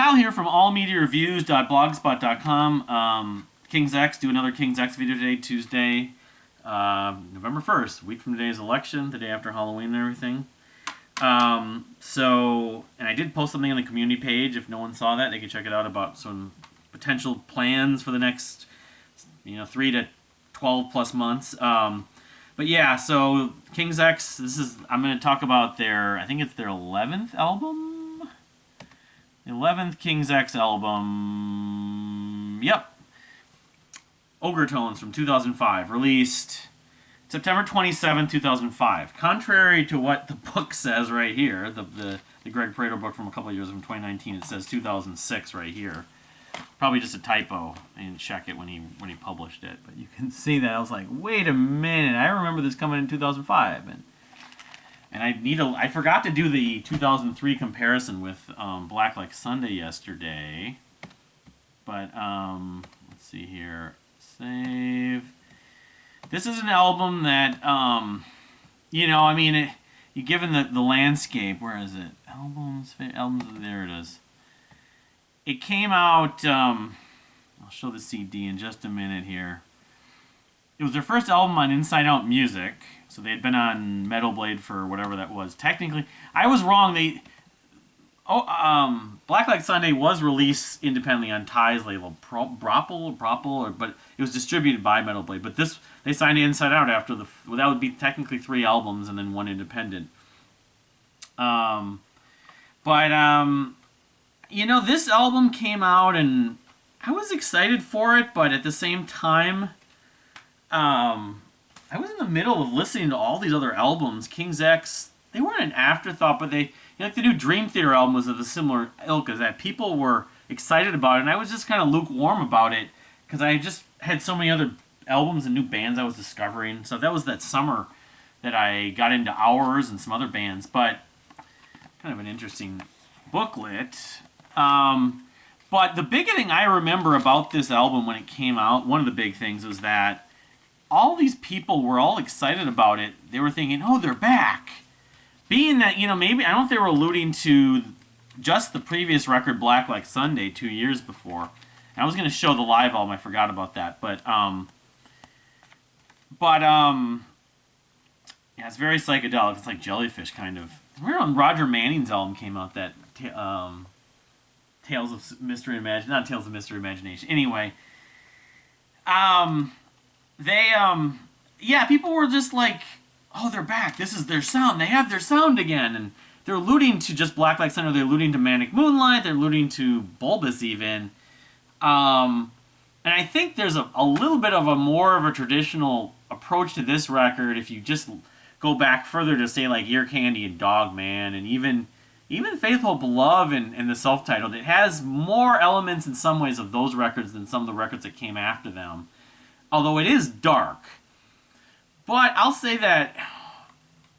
Kyle here from allmediareviews.blogspot.com. King's X, do another King's X video today, Tuesday, November 1st, week from today's election, the day after Halloween and everything. And I did post something on the community page. If no one saw that, they could check it out about some potential plans for the next, 3 to 12 plus months. But yeah, so King's X, I'm going to talk about I think it's their 11th album? 11th King's X album. Yep. Ogre Tones from 2005. Released September 27, 2005. Contrary to what the book says right here, the Greg Prater book from a couple of years from 2019, it says 2006 right here. Probably just a typo. I didn't check it when he published it. But you can see that. I was like, wait a minute. I remember this coming in 2005. And I forgot to do the 2003 comparison with Black Like Sunday yesterday. But let's see here. Save. This is an album that, given the landscape, where is it? Albums, there it is. It came out, I'll show the CD in just a minute here. It was their first album on Inside Out Music. So they had been on Metal Blade for whatever that was. Technically, I was wrong. Black Like Sunday was released independently on Ty's label, but it was distributed by Metal Blade. But they signed Inside Out after that would be technically 3 albums and then 1 independent. This album came out and I was excited for it, but at the same time, I was in the middle of listening to all these other albums. King's X, they weren't an afterthought, but the new Dream Theater album was of a similar ilk, as that people were excited about it, and I was just kind of lukewarm about it, because I just had so many other albums and new bands I was discovering. So that was that summer that I got into Hours and some other bands, but kind of an interesting booklet. But the big thing I remember about this album when it came out, one of the big things was that all these people were all excited about it. They were thinking, oh, they're back. Being that, maybe, I don't know if they were alluding to just the previous record, Black Like Sunday, 2 years before. And I was going to show the live album. I forgot about that. But yeah, it's very psychedelic. It's like Jellyfish, kind of. Remember when Roger Manning's album came out, that Tales of Mystery and Imagination? Not Tales of Mystery and Imagination. Anyway, people were just like, oh, they're back. This is their sound. They have their sound again. And they're alluding to just Black Like Sunday. They're alluding to Manic Moonlight. They're alluding to Bulbous even. And I think there's a little bit of a more of a traditional approach to this record if you just go back further to say like Ear Candy and Dog Man and even Faithful Love and the self-titled. It has more elements in some ways of those records than some of the records that came after them. Although it is dark. But I'll say that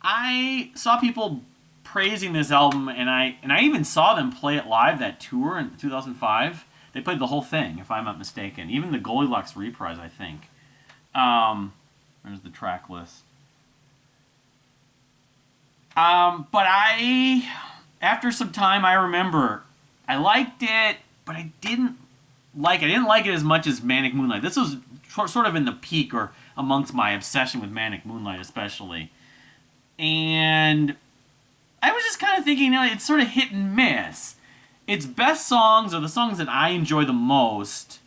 I saw people praising this album, and I even saw them play it live, that tour in 2005. They played the whole thing, if I'm not mistaken. Even the Goldilocks reprise, I think. There's the track list. But after some time, I remember I liked it, but I didn't like it as much as Manic Moonlight. This was sort of in the peak or amongst my obsession with Manic Moonlight especially. And I was just kind of thinking, it's sort of hit and miss. Its best songs are the songs that I enjoy the most.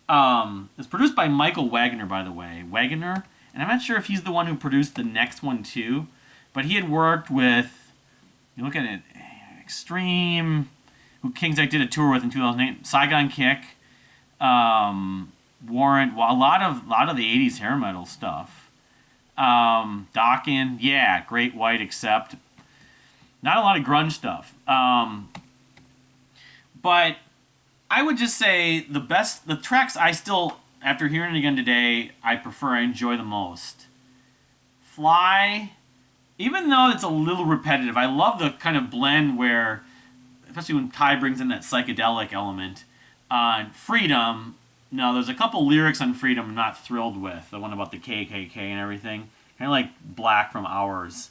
It's produced by Michael Wagner, by the way. Wagner? And I'm not sure if he's the one who produced the next one too. But he had worked with, you look at it, Extreme, who King's X did a tour with in 2008, Saigon Kick, Warrant, a lot of the 80s hair metal stuff. Dokken, yeah, Great White, except not a lot of grunge stuff. But I would just say the tracks I still, after hearing it again today, I enjoy the most. Fly, even though it's a little repetitive, I love the kind of blend where, especially when Ty brings in that psychedelic element. Freedom, no, there's a couple lyrics on Freedom I'm not thrilled with. The one about the KKK and everything. Kind of like Black from Hours.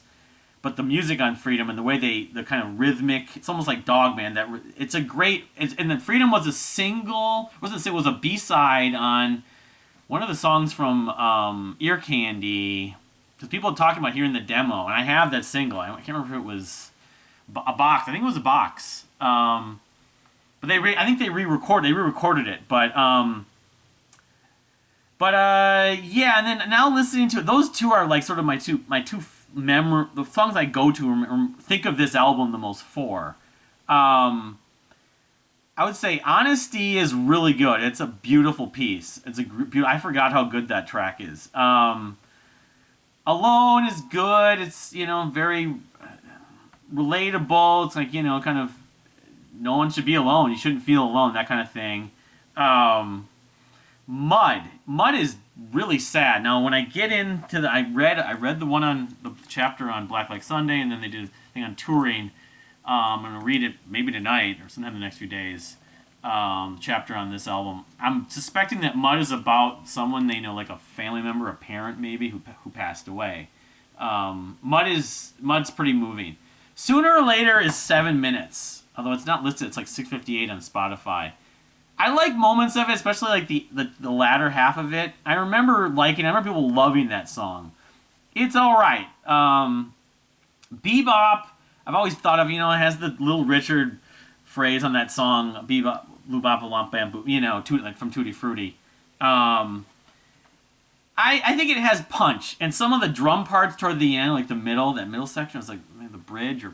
but the music on Freedom and the way the kind of rhythmic, it's almost like Dogman. It's a great, and then Freedom was a single, it was a B-side on one of the songs from Ear Candy, because people are talking about hearing the demo, and I have that single. I can't remember if it was a box. I think it was a box. But I think they re-recorded it, but yeah, and then now listening to it, those two are like sort of my two the songs I go to or think of this album the most for. I would say Honesty is really good. It's a beautiful piece. I forgot how good that track is. Alone is good. It's, very relatable. It's like, kind of, no one should be alone. You shouldn't feel alone, that kind of thing. Mud is really sad. Now, when I get into I read the one on the chapter on Black Like Sunday, and then they did a thing on touring. I'm going to read it maybe tonight or sometime in the next few days. Chapter on this album. I'm suspecting that Mud is about someone they know, like a family member, a parent maybe, who passed away. Mud's pretty moving. Sooner or Later is 7 minutes, although it's not listed. It's like 6:58 on Spotify. I like moments of it, especially like the latter half of it. I remember people loving that song. It's all right. Bebop, I've always thought of, it has the Little Richard phrase on that song, Bebop, Loobop, Lump Bamboo, like from Tutti Frutti. I think it has punch, and some of the drum parts toward the end, like that middle section, is like the bridge,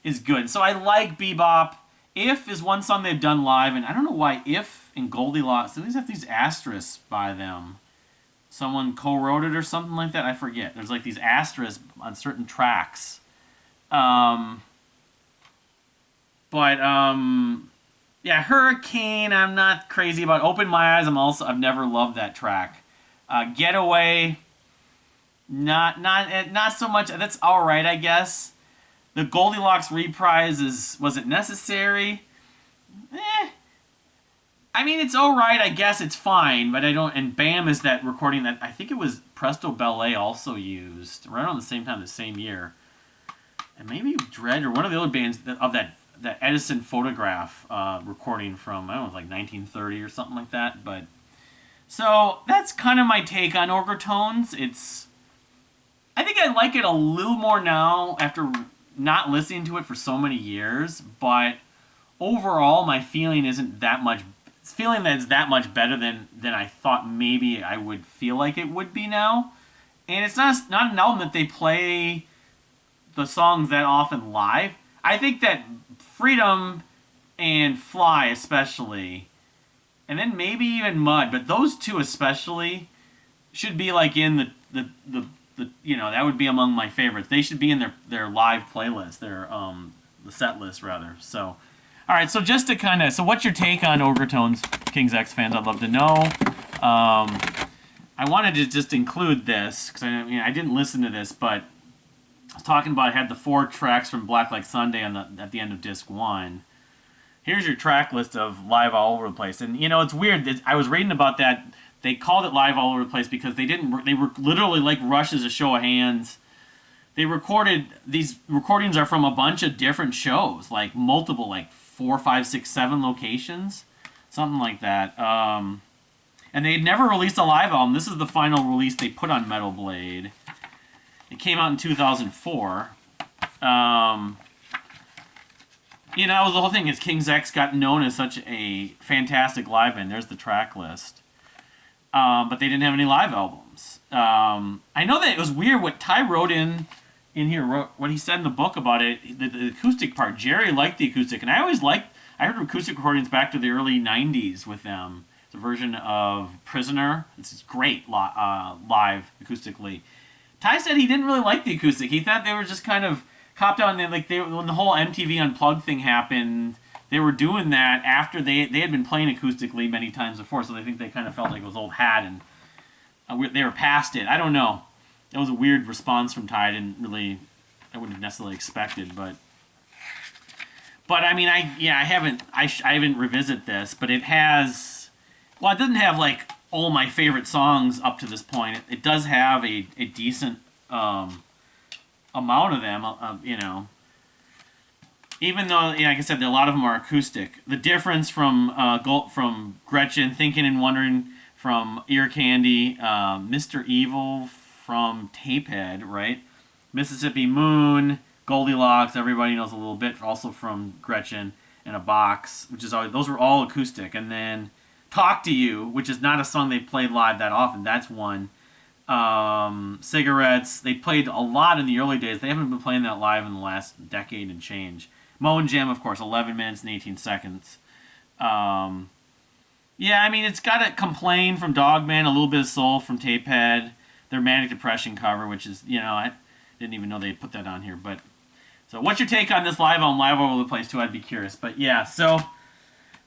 is good. So I like Bebop. If is one song they've done live, and I don't know why If and Goldilocks, they always have these asterisks by them. Someone co-wrote it or something like that, I forget. There's like these asterisks on certain tracks. Yeah, Hurricane, I'm not crazy about. Open My Eyes, I've never loved that track. Getaway, not so much. That's all right, I guess. The Goldilocks reprise was it necessary? I mean, it's all right, I guess. It's fine, but I don't. And Bam is that recording that I think it was Presto Ballet also used right around the same time, the same year, and maybe Dread or one of the other bands of that Edison Photograph recording from, I don't know, like 1930 or something like that. But so that's kind of my take on Ogre Tones. I think I like it a little more now after not listening to it for so many years. But overall, my feeling isn't that much. It's feeling that it's that much better than I thought maybe I would feel like it would be now. And it's not an album that they play the songs that often live. I think that Freedom and Fly especially, and then maybe even Mud, but those two especially should be like in the that would be among my favorites. They should be in their live playlist, the set list rather. So, all right. So just to so what's your take on Ogre Tones, King's X fans? I'd love to know. I wanted to just include this because I didn't listen to this, but I was talking about, I had the 4 tracks from Black Like Sunday at the end of disc 1. Here's your track list of Live All Over the Place. And, it's weird. I was reading about that. They called it Live All Over the Place because they were literally like Rush as a show of hands. These recordings are from a bunch of different shows, like multiple, like 4, 5, 6, 7 locations. Something like that. And they had never released a live album. This is the final release they put on Metal Blade. It came out in 2004. The whole thing is King's X got known as such a fantastic live band. There's the track list. But they didn't have any live albums. I know that it was weird what Ty wrote in here, what he said in the book about it, the acoustic part. Jerry liked the acoustic, and I heard acoustic recordings back to the early 90s with them. It's a version of Prisoner. It's great live acoustically. Ty said he didn't really like the acoustic. He thought they were just kind of copped on. When the whole MTV Unplugged thing happened, they were doing that after they had been playing acoustically many times before, so they think they kind of felt like it was old hat, and they were past it. I don't know. That was a weird response from Ty. I wouldn't have necessarily expected, but I mean, I haven't revisited this, but it has. Well, it doesn't have like all my favorite songs up to this point. It does have a decent amount of them, even though, like I said, a lot of them are acoustic. The difference from Gretchen, Thinking and Wondering from Ear Candy, Mr. Evil from Tapehead, right? Mississippi Moon, Goldilocks, everybody knows a little bit, also from Gretchen, and A Box, which is always, those were all acoustic. And then Talk to You, which is not a song they played live that often, that's one. Cigarettes, they played a lot in the early days. They haven't been playing that live in the last decade and change. Moan Jam, of course, 11 minutes and 18 seconds. Yeah, I mean, it's got a Complain from Dogman, a little bit of Soul from Tapehead, their Manic Depression cover, which is, I didn't even know they put that on here. But so what's your take on this live all over the place, too? I'd be curious. But yeah, so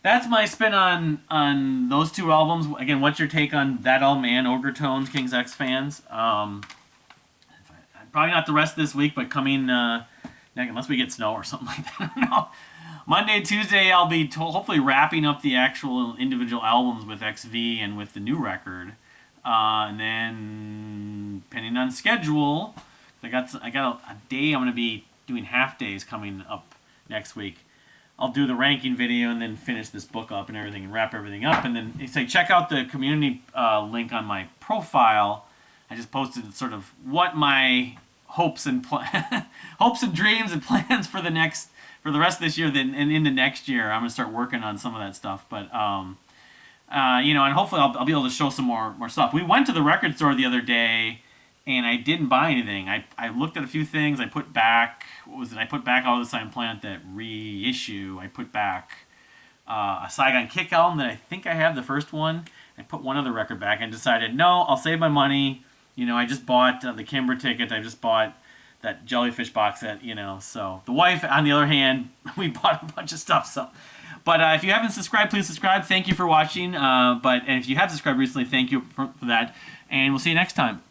that's my spin on those two albums. Again, what's your take on that album and Ogre Tones, King's X Fans? Probably not the rest of this week, but coming, unless we get snow or something like that. I don't know. Monday, Tuesday, I'll be hopefully wrapping up the actual individual albums with XV and with the new record. And then, depending on schedule, I got a day I'm going to be doing half days coming up next week. I'll do the ranking video and then finish this book up and everything and wrap everything up. And then check out the community link on my profile. I just posted sort of what my hopes and hopes and dreams and plans for the rest of this year and into next year. I'm gonna start working on some of that stuff. But and hopefully I'll be able to show some more stuff. We went to the record store the other day, and I didn't buy anything. I looked at a few things. I put back, I put back All the Time Planet, that reissue. I put back a Saigon Kick album that I think I have, the first one. I put one other record back and decided, no, I'll save my money. I just bought the Kimber ticket. I just bought that Jellyfish box set, So the wife, on the other hand, we bought a bunch of stuff. So, but if you haven't subscribed, please subscribe. Thank you for watching. And if you have subscribed recently, thank you for that. And we'll see you next time.